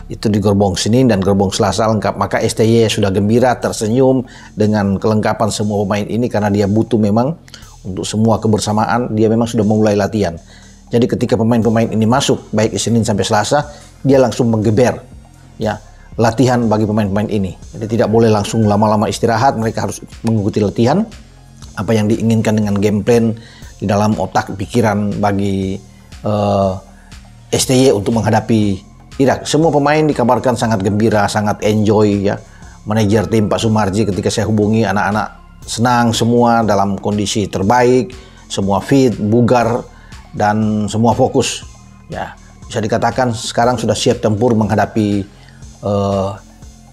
itu di gerbong Senin dan gerbong Selasa lengkap. Maka STY sudah gembira, tersenyum dengan kelengkapan semua pemain ini karena dia butuh memang untuk semua kebersamaan. Dia memang sudah memulai latihan. Jadi ketika pemain-pemain ini masuk baik Senin sampai Selasa, dia langsung menggeber ya latihan bagi pemain-pemain ini. Jadi tidak boleh langsung lama-lama istirahat, mereka harus mengikuti latihan apa yang diinginkan dengan game plan di dalam otak pikiran bagi STY untuk menghadapi Irak. Semua pemain dikabarkan sangat gembira, sangat enjoy ya. Manajer tim Pak Sumarji ketika saya hubungi, anak-anak senang semua dalam kondisi terbaik, semua fit, bugar dan semua fokus. Ya, bisa dikatakan sekarang sudah siap tempur menghadapi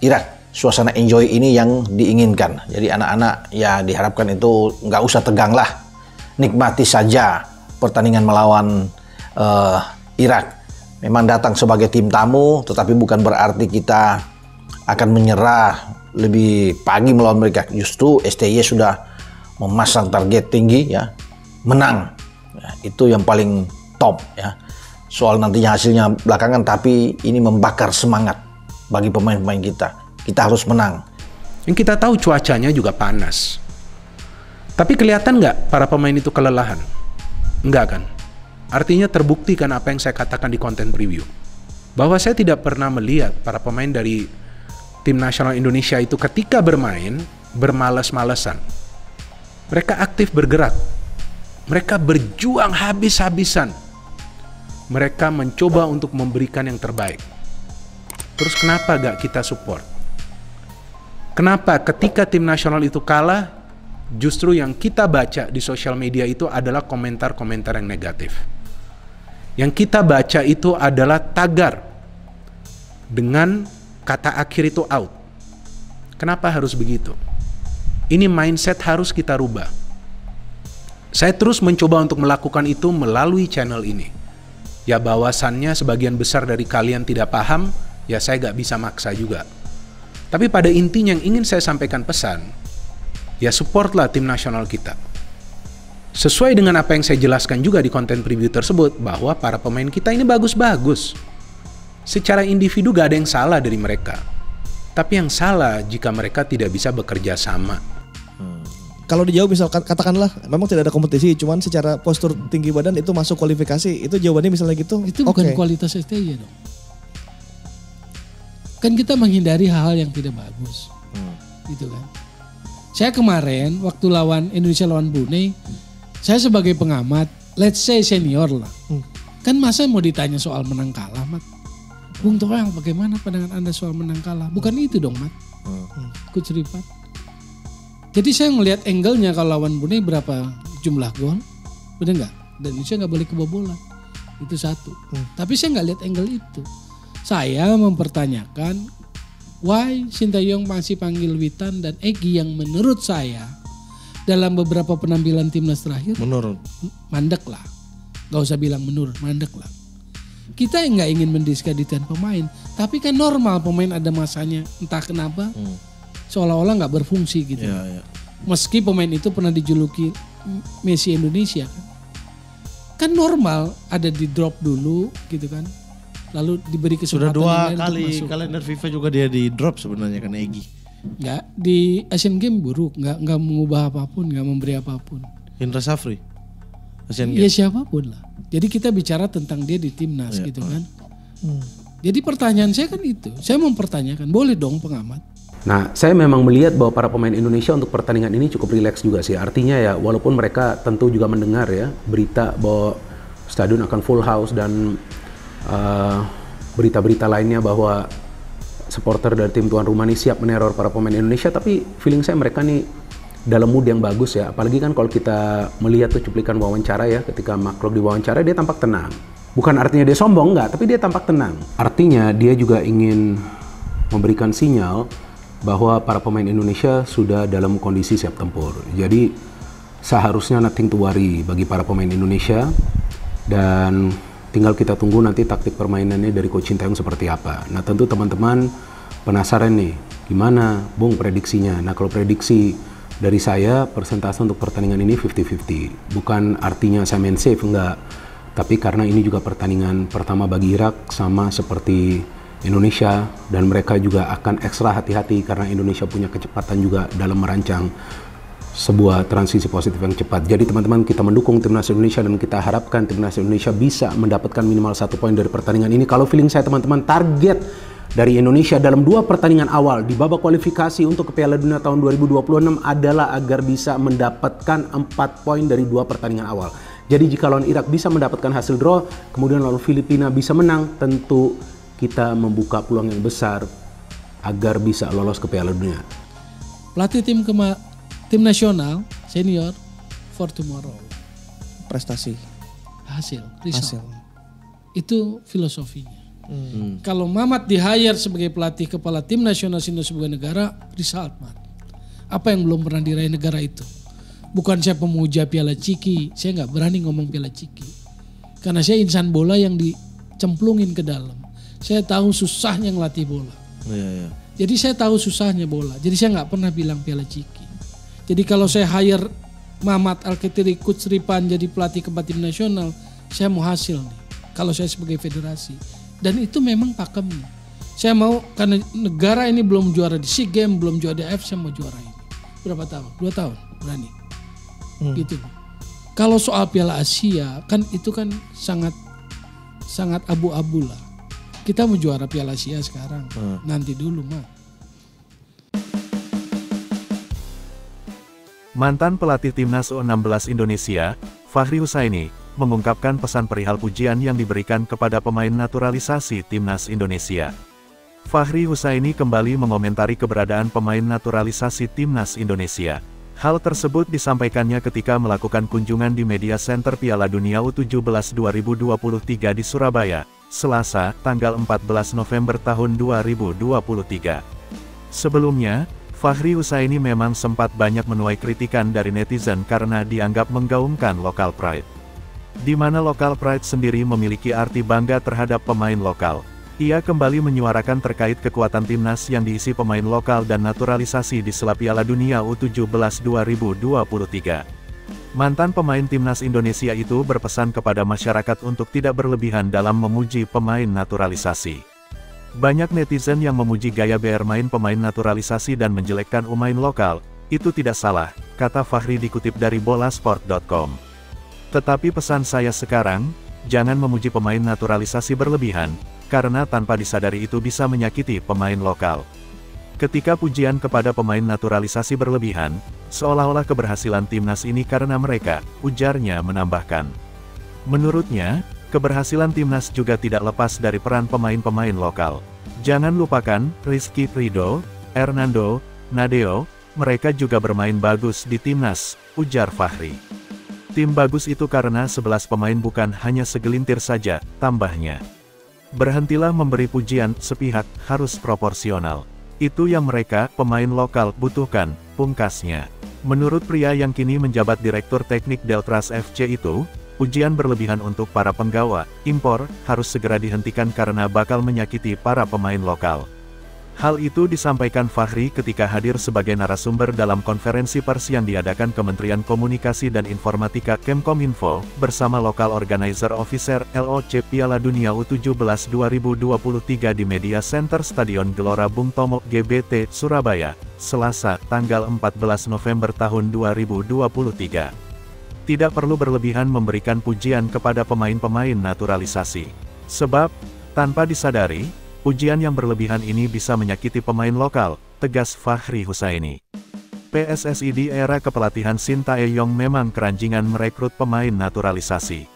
Irak. Suasana enjoy ini yang diinginkan. Jadi anak-anak ya diharapkan itu nggak usah tegang lah, nikmati saja pertandingan melawan Irak. Memang datang sebagai tim tamu, tetapi bukan berarti kita akan menyerah lebih pagi melawan mereka. Justru STY sudah memasang target tinggi ya, menang. Ya, itu yang paling top ya. Soal nantinya hasilnya belakangan, tapi ini membakar semangat bagi pemain-pemain kita. Kita harus menang. Yang kita tahu cuacanya juga panas. Tapi kelihatan nggak para pemain itu kelelahan? Enggak kan? Artinya terbukti kan apa yang saya katakan di konten preview. Bahwa saya tidak pernah melihat para pemain dari tim nasional Indonesia itu ketika bermain bermalas-malesan. Mereka aktif bergerak. Mereka berjuang habis-habisan. Mereka mencoba untuk memberikan yang terbaik. Terus kenapa gak kita support? Kenapa ketika tim nasional itu kalah, justru yang kita baca di sosial media itu adalah komentar-komentar yang negatif. Yang kita baca itu adalah tagar dengan kata akhir itu out. Kenapa harus begitu? Ini mindset harus kita rubah. Saya terus mencoba untuk melakukan itu melalui channel ini. Ya bahwasannya sebagian besar dari kalian tidak paham, ya saya gak bisa maksa juga. Tapi pada intinya yang ingin saya sampaikan pesan, ya supportlah tim nasional kita. Sesuai dengan apa yang saya jelaskan juga di konten preview tersebut, bahwa para pemain kita ini bagus-bagus. Secara individu gak ada yang salah dari mereka. Tapi yang salah jika mereka tidak bisa bekerja sama. Kalau dijawab misal katakanlah memang tidak ada kompetisi, cuman secara postur tinggi badan itu masuk kualifikasi, itu jawabannya misalnya gitu. Itu bukan kualitas STY dong. Kan kita menghindari hal-hal yang tidak bagus. Gitu kan. Saya kemarin waktu lawan Indonesia lawan Brunei, saya sebagai pengamat, let's say senior lah. Kan masa mau ditanya soal menang kalah, Mat? Bung Toang, bagaimana pandangan Anda soal menang kalah? Bukan itu dong, Mat. Coach Rifat. Jadi saya ngelihat angle-nya kalau lawan Brunei berapa jumlah gol, benar nggak? Dan Indonesia nggak boleh kebobolan, itu satu. Tapi saya nggak lihat angle itu. Saya mempertanyakan why Sintayong masih panggil Witan dan Egy yang menurut saya dalam beberapa penampilan timnas terakhir menurut mandek lah. Gak usah bilang menurut, mandek lah. Kita nggak ingin mendiskreditkan pemain, tapi kan normal pemain ada masanya entah kenapa. Seolah-olah nggak berfungsi gitu. Ya. Meski pemain itu pernah dijuluki Messi Indonesia kan normal ada di drop dulu gitu kan, lalu diberi kesempatan. Sudah 2 kali kalender FIFA juga dia di drop sebenarnya kan Egy. Nggak, di Asian Games buruk, nggak mengubah apapun, nggak memberi apapun. Indra Safri Asian Ya Games. siapapun lah. Jadi kita bicara tentang dia di timnas gitu kan. Jadi pertanyaan saya kan itu, saya mempertanyakan, boleh dong pengamat. Nah, saya memang melihat bahwa para pemain Indonesia untuk pertandingan ini cukup rileks juga sih. Artinya ya, walaupun mereka tentu juga mendengar ya berita bahwa stadion akan full house dan berita-berita lainnya bahwa supporter dari tim tuan rumah ini siap meneror para pemain Indonesia, tapi feeling saya mereka nih dalam mood yang bagus ya. Apalagi kan kalau kita melihat tuh cuplikan wawancara ya, ketika Makrok diwawancara dia tampak tenang. Bukan artinya dia sombong, enggak, tapi dia tampak tenang. Artinya dia juga ingin memberikan sinyal bahwa para pemain Indonesia sudah dalam kondisi siap tempur. Jadi seharusnya nothing to worry bagi para pemain Indonesia, dan tinggal kita tunggu nanti taktik permainannya dari Coach Sintayong seperti apa. Nah tentu teman-teman penasaran nih, gimana Bung prediksinya? Nah kalau prediksi dari saya, persentase untuk pertandingan ini 50-50. Bukan artinya saya main safe, enggak. Tapi karena ini juga pertandingan pertama bagi Irak, sama seperti Indonesia, dan mereka juga akan ekstra hati-hati karena Indonesia punya kecepatan juga dalam merancang sebuah transisi positif yang cepat. Jadi teman-teman, kita mendukung timnas Indonesia dan kita harapkan timnas Indonesia bisa mendapatkan minimal 1 poin dari pertandingan ini. Kalau feeling saya teman-teman, target dari Indonesia dalam 2 pertandingan awal di babak kualifikasi untuk ke Piala Dunia tahun 2026 adalah agar bisa mendapatkan 4 poin dari 2 pertandingan awal. Jadi jika lawan Irak bisa mendapatkan hasil draw, kemudian lawan Filipina bisa menang, tentu kita membuka peluang yang besar agar bisa lolos ke Piala Dunia. Pelatih tim nasional senior for tomorrow. Prestasi. Result. Hasil. Itu filosofinya. Kalau Mamat di-hire sebagai pelatih kepala tim nasional senior sebuah negara, result, Mat. Apa yang belum pernah diraih negara itu? Bukan saya pemuja Piala Ciki, saya nggak berani ngomong Piala Ciki. Karena saya insan bola yang dicemplungin ke dalam. Saya tahu susahnya ngelatih bola. Iya. Jadi saya tahu susahnya bola. Jadi saya nggak pernah bilang Piala Ciki. Jadi kalau saya hire Mamat Alketiri Coach Ripan jadi pelatih kepala tim nasional, saya mau hasil nih. Kalau saya sebagai federasi. Dan itu memang pakemnya. Saya mau, karena negara ini belum juara di SEA Games, belum juara di AFF, saya mau juara ini. Berapa tahun? 2 tahun, berani. Gitu. Kalau soal Piala Asia, kan itu kan sangat abu-abu lah. Kita mau juara Piala Asia sekarang, nanti dulu mah. Mantan pelatih Timnas U16 Indonesia, Fahri Husaini, mengungkapkan pesan perihal pujian yang diberikan kepada pemain naturalisasi Timnas Indonesia. Fahri Husaini kembali mengomentari keberadaan pemain naturalisasi Timnas Indonesia. Hal tersebut disampaikannya ketika melakukan kunjungan di Media Center Piala Dunia U17 2023 di Surabaya, Selasa, tanggal 14 November tahun 2023. Sebelumnya, Fahri Husaini memang sempat banyak menuai kritikan dari netizen karena dianggap menggaungkan local pride. Di mana local pride sendiri memiliki arti bangga terhadap pemain lokal. Ia kembali menyuarakan terkait kekuatan timnas yang diisi pemain lokal dan naturalisasi di sela Piala Dunia U17 2023. Mantan pemain timnas Indonesia itu berpesan kepada masyarakat untuk tidak berlebihan dalam memuji pemain naturalisasi. Banyak netizen yang memuji gaya bermain pemain naturalisasi dan menjelekkan pemain lokal, itu tidak salah, kata Fahri dikutip dari bolasport.com. Tetapi pesan saya sekarang, jangan memuji pemain naturalisasi berlebihan, karena tanpa disadari itu bisa menyakiti pemain lokal. Ketika pujian kepada pemain naturalisasi berlebihan, seolah-olah keberhasilan timnas ini karena mereka, ujarnya menambahkan. Menurutnya, keberhasilan timnas juga tidak lepas dari peran pemain-pemain lokal. Jangan lupakan, Rizky Ridho, Hernando, Nadeo, mereka juga bermain bagus di timnas, ujar Fahri. Tim bagus itu karena 11 pemain bukan hanya segelintir saja, tambahnya. Berhentilah memberi pujian sepihak, harus proporsional. Itu yang mereka, pemain lokal, butuhkan, pungkasnya. Menurut pria yang kini menjabat Direktur Teknik Deltras FC itu, pujian berlebihan untuk para penggawa, impor, harus segera dihentikan karena bakal menyakiti para pemain lokal. Hal itu disampaikan Fahri ketika hadir sebagai narasumber dalam konferensi pers yang diadakan Kementerian Komunikasi dan Informatika Kemkominfo, bersama Local Organizer Officer LOC Piala Dunia U17 2023 di Media Center Stadion Gelora Bung Tomo GBT, Surabaya, Selasa, tanggal 14 November tahun 2023. Tidak perlu berlebihan memberikan pujian kepada pemain-pemain naturalisasi. Sebab, tanpa disadari, pujian yang berlebihan ini bisa menyakiti pemain lokal, tegas Fahri Husaini. PSSI di era kepelatihan Shin Tae-yong memang keranjingan merekrut pemain naturalisasi.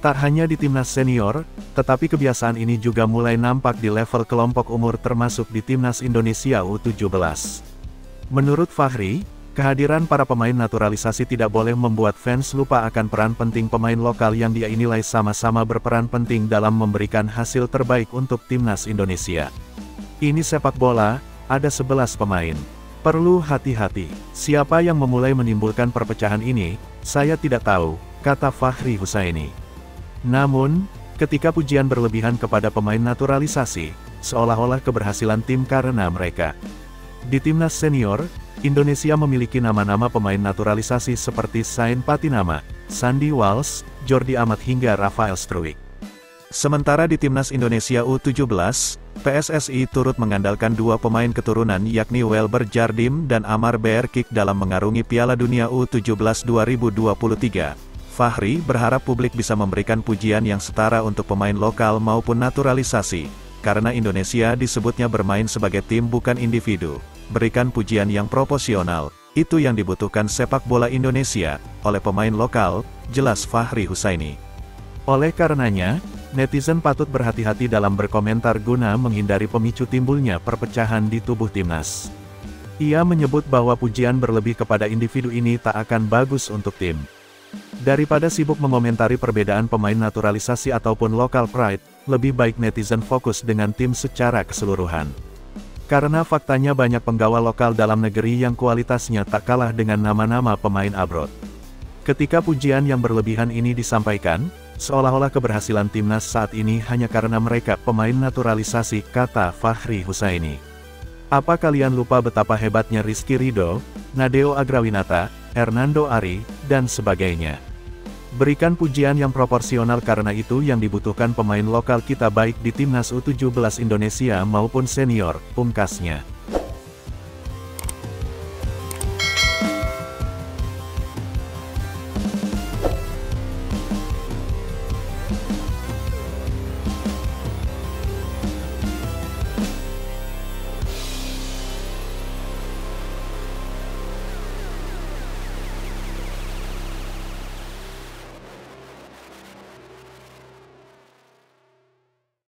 Tak hanya di timnas senior, tetapi kebiasaan ini juga mulai nampak di level kelompok umur termasuk di timnas Indonesia U17. Menurut Fahri, kehadiran para pemain naturalisasi tidak boleh membuat fans lupa akan peran penting pemain lokal yang dia nilai sama-sama berperan penting dalam memberikan hasil terbaik untuk timnas Indonesia. Ini sepak bola, ada 11 pemain. Perlu hati-hati. Siapa yang memulai menimbulkan perpecahan ini, saya tidak tahu, kata Fahri Husaini. Namun, ketika pujian berlebihan kepada pemain naturalisasi, seolah-olah keberhasilan tim karena mereka. Di timnas senior, Indonesia memiliki nama-nama pemain naturalisasi seperti Sain Patinama, Sandy Walsh, Jordi Amat hingga Rafael Struijk. Sementara di timnas Indonesia U17, PSSI turut mengandalkan dua pemain keturunan yakni Welber Jardim dan Amar Beerkik dalam mengarungi Piala Dunia U17 2023. Fahri berharap publik bisa memberikan pujian yang setara untuk pemain lokal maupun naturalisasi, karena Indonesia disebutnya bermain sebagai tim bukan individu. Berikan pujian yang proporsional, itu yang dibutuhkan sepak bola Indonesia, oleh pemain lokal, jelas Fahri Husaini. Oleh karenanya, netizen patut berhati-hati dalam berkomentar guna menghindari pemicu timbulnya perpecahan di tubuh timnas. Ia menyebut bahwa pujian berlebih kepada individu ini tak akan bagus untuk tim. Daripada sibuk mengomentari perbedaan pemain naturalisasi ataupun local pride, lebih baik netizen fokus dengan tim secara keseluruhan. Karena faktanya banyak penggawa lokal dalam negeri yang kualitasnya tak kalah dengan nama-nama pemain abroad. Ketika pujian yang berlebihan ini disampaikan, seolah-olah keberhasilan timnas saat ini hanya karena mereka pemain naturalisasi, kata Fahri Husaini. Apa kalian lupa betapa hebatnya Rizky Ridho, Nadeo Agrawinata, Hernando Ari, dan sebagainya? Berikan pujian yang proporsional karena itu yang dibutuhkan pemain lokal kita baik di timnas U17 Indonesia maupun senior, pungkasnya.